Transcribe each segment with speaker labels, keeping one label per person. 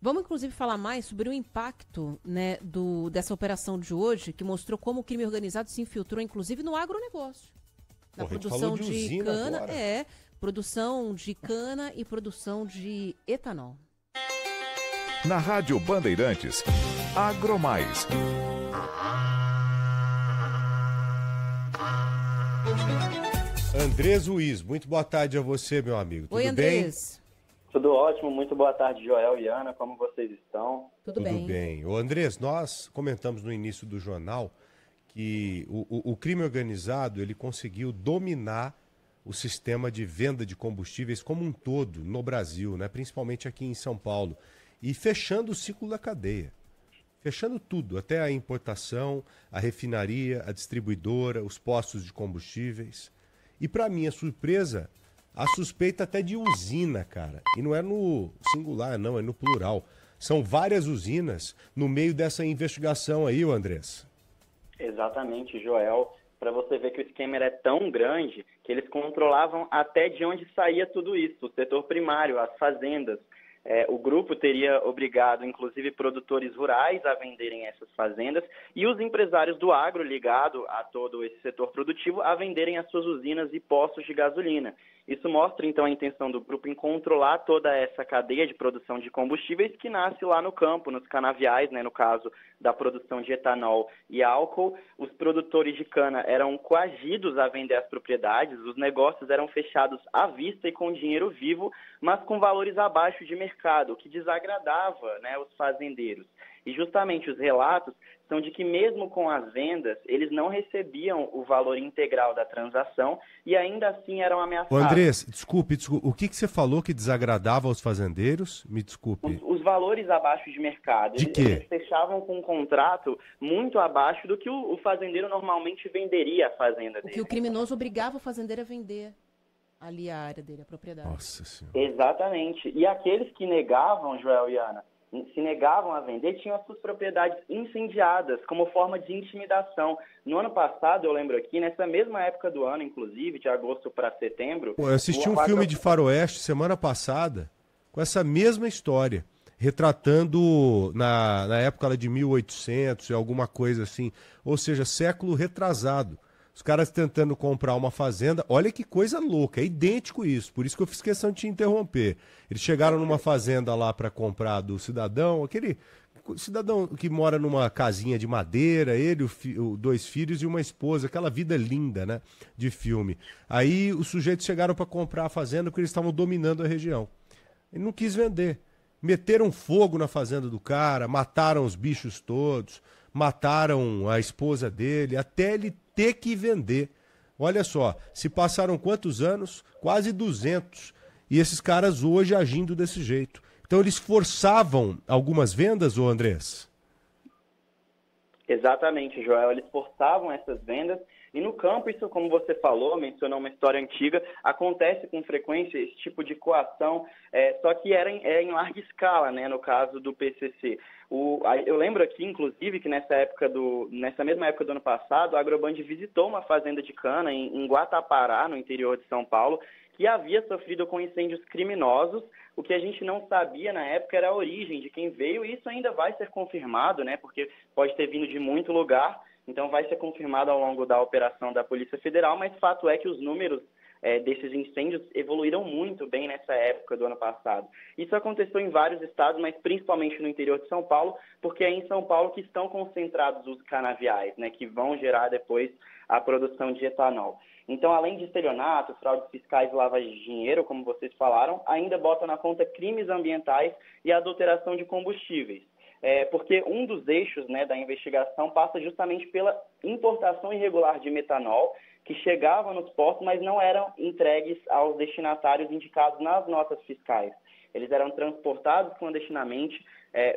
Speaker 1: Vamos, inclusive, falar mais sobre o impacto, né, dessa operação de hoje, que mostrou como o crime organizado se infiltrou, inclusive, no agronegócio. Na produção de cana, produção de cana e produção de etanol.
Speaker 2: Na Rádio Bandeirantes, AgroMais.
Speaker 3: Andrés Ruiz, muito boa tarde a você, meu amigo.
Speaker 1: Oi,
Speaker 3: Tudo
Speaker 1: Andrés.
Speaker 3: bem?
Speaker 4: Tudo ótimo, muito boa tarde, Joel e Ana, como vocês estão?
Speaker 1: Tudo
Speaker 3: bem. Ô, Andrés, nós comentamos no início do jornal que o crime organizado ele conseguiu dominar o sistema de venda de combustíveis como um todo no Brasil, né? Principalmente aqui em São Paulo, e fechando o ciclo da cadeia. Fechando tudo, até a importação, a refinaria, a distribuidora, os postos de combustíveis. E para minha surpresa, a suspeita até de usina, cara. E não é no singular, não, é no plural. São várias usinas no meio dessa investigação aí, ô Andrés.
Speaker 4: Exatamente, Joel. Para você ver que o esquema era tão grande que eles controlavam até de onde saía tudo isso, o setor primário, as fazendas. O grupo teria obrigado, inclusive, produtores rurais a venderem essas fazendas e os empresários do agro, ligado a todo esse setor produtivo, a venderem as suas usinas e postos de gasolina. Isso mostra, então, a intenção do grupo em controlar toda essa cadeia de produção de combustíveis que nasce lá no campo, nos canaviais, né, no caso da produção de etanol e álcool. Os produtores de cana eram coagidos a vender as propriedades, os negócios eram fechados à vista e com dinheiro vivo, mas com valores abaixo de mercado, o que desagradava, né, os fazendeiros. E justamente os relatos são de que mesmo com as vendas, eles não recebiam o valor integral da transação e ainda assim eram ameaçados.
Speaker 3: Ô Andrés, desculpe, o que você falou que desagradava aos fazendeiros? Me desculpe.
Speaker 4: Os valores abaixo de mercado.
Speaker 3: De quê?
Speaker 4: Eles fechavam com um contrato muito abaixo do que o fazendeiro normalmente venderia a fazenda dele.
Speaker 1: O que o criminoso obrigava o fazendeiro a vender ali a área dele, a propriedade.
Speaker 3: Nossa Senhora.
Speaker 4: Exatamente. E aqueles que negavam, Joel e Ana, se negavam a vender, tinham as suas propriedades incendiadas como forma de intimidação. No ano passado, eu lembro aqui, nessa mesma época do ano, inclusive, de agosto para setembro...
Speaker 3: Eu assisti um filme de faroeste semana passada com essa mesma história, retratando na época de 1800 e alguma coisa assim, ou seja, século retrasado. Os caras tentando comprar uma fazenda, olha que coisa louca, é idêntico isso, por isso que eu fiz questão de te interromper. Eles chegaram numa fazenda lá para comprar do cidadão, aquele cidadão que mora numa casinha de madeira, ele, dois filhos e uma esposa, aquela vida linda, né, de filme. Aí os sujeitos chegaram para comprar a fazenda porque eles estavam dominando a região. Ele não quis vender. Meteram fogo na fazenda do cara, mataram os bichos todos, mataram a esposa dele, até ele ter que vender. Olha só, se passaram quantos anos? Quase 200. E esses caras hoje agindo desse jeito. Então eles forçavam algumas vendas, ô Andrés?
Speaker 4: Exatamente, Joel. Eles forçavam essas vendas. E no campo, isso, como você falou, mencionou uma história antiga, acontece com frequência esse tipo de coação, só que era em larga escala, né, no caso do PCC. Eu lembro aqui, inclusive, que nessa mesma época do ano passado, a Agroband visitou uma fazenda de cana em Guatapará, no interior de São Paulo, que havia sofrido com incêndios criminosos. O que a gente não sabia na época era a origem de quem veio, e isso ainda vai ser confirmado, né, porque pode ter vindo de muito lugar. Então vai ser confirmado ao longo da operação da Polícia Federal, mas fato é que os números desses incêndios evoluíram muito bem nessa época do ano passado. Isso aconteceu em vários estados, mas principalmente no interior de São Paulo, porque é em São Paulo que estão concentrados os canaviais, né, que vão gerar depois a produção de etanol. Então, além de estelionato, fraudes fiscais e lavagem de dinheiro, como vocês falaram, ainda bota na conta crimes ambientais e adulteração de combustíveis. Porque um dos eixos, né, da investigação passa justamente pela importação irregular de metanol, que chegava nos portos, mas não eram entregues aos destinatários indicados nas notas fiscais. Eles eram transportados clandestinamente,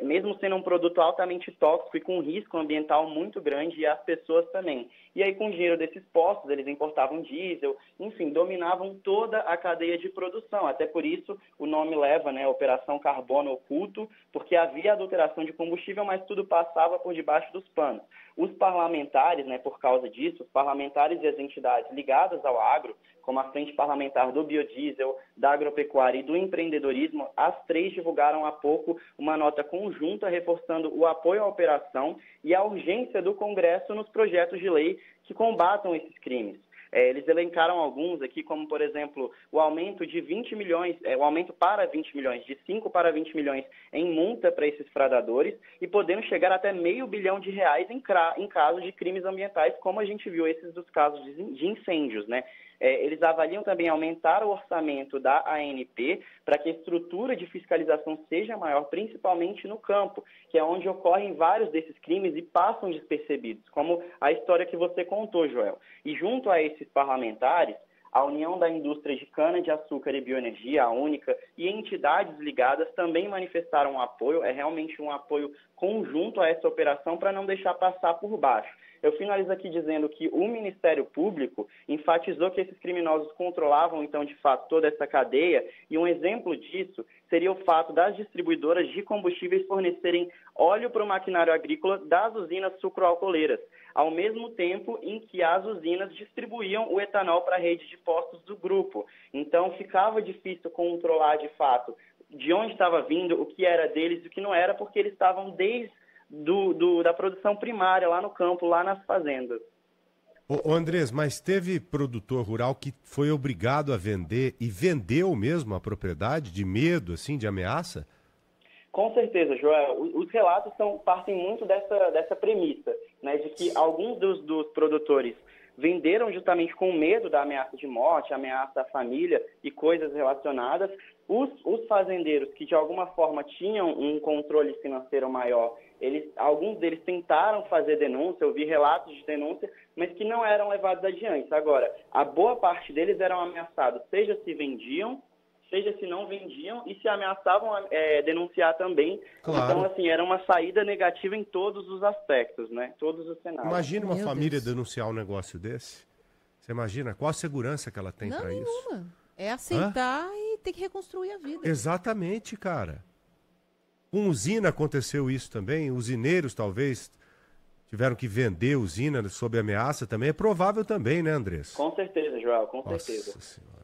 Speaker 4: mesmo sendo um produto altamente tóxico e com um risco ambiental muito grande, e as pessoas também. E aí, com o dinheiro desses postos, eles importavam diesel, enfim, dominavam toda a cadeia de produção. Até por isso, o nome leva, né, Operação Carbono Oculto, porque havia adulteração de combustível, mas tudo passava por debaixo dos panos. Os parlamentares, né, por causa disso, os parlamentares e as entidades ligadas ao agro, como a Frente Parlamentar do Biodiesel, da Agropecuária e do Empreendedorismo mesmo, as 3 divulgaram há pouco uma nota conjunta reforçando o apoio à operação e a urgência do Congresso nos projetos de lei que combatam esses crimes. Eles elencaram alguns aqui, como, por exemplo, o aumento de 20 milhões, o aumento para 20 milhões, de 5 para 20 milhões em multa para esses fraudadores e podendo chegar até R$500 bilhão em casos de crimes ambientais, como a gente viu esses dos casos de incêndios, né? Eles avaliam também aumentar o orçamento da ANP para que a estrutura de fiscalização seja maior, principalmente no campo, que é onde ocorrem vários desses crimes e passam despercebidos, como a história que você contou, Joel. E junto a esses parlamentares, a União da Indústria de Cana-de-Açúcar e Bioenergia, a Única, e entidades ligadas também manifestaram apoio, é realmente um apoio conjunto a essa operação para não deixar passar por baixo. Eu finalizo aqui dizendo que o Ministério Público enfatizou que esses criminosos controlavam, então, de fato, toda essa cadeia, e um exemplo disso seria o fato das distribuidoras de combustíveis fornecerem óleo para o maquinário agrícola das usinas sucroalcooleiras, ao mesmo tempo em que as usinas distribuíam o etanol para a rede de postos do grupo. Então, ficava difícil controlar, de fato, de onde estava vindo, o que era deles e o que não era, porque eles estavam desde da produção primária, lá no campo, lá nas fazendas.
Speaker 3: Ô Andrés, mas teve produtor rural que foi obrigado a vender e vendeu mesmo a propriedade de medo, assim, de ameaça?
Speaker 4: Com certeza, Joel. Os relatos partem muito dessa premissa, né, de que alguns dos produtores venderam justamente com medo da ameaça de morte, ameaça à família e coisas relacionadas. Os fazendeiros que, de alguma forma, tinham um controle financeiro maior, alguns deles tentaram fazer denúncia, eu vi relatos de denúncia, mas que não eram levados adiante. Agora, a boa parte deles eram ameaçados, seja se vendiam, seja se não vendiam, e se ameaçavam denunciar também. Claro. Então, assim, era uma saída negativa em todos os aspectos, né? Todos os cenários.
Speaker 3: Imagina uma família denunciar um negócio desse. Você imagina qual a segurança que ela tem para isso?
Speaker 1: Nenhuma. É aceitar e ter que reconstruir a vida.
Speaker 3: Exatamente, cara. Com usina aconteceu isso também. Usineiros, talvez, tiveram que vender usina sob ameaça também. É provável também, né, Andrés?
Speaker 4: Com certeza, Joel, com
Speaker 3: Nossa
Speaker 4: certeza.
Speaker 3: Senhora.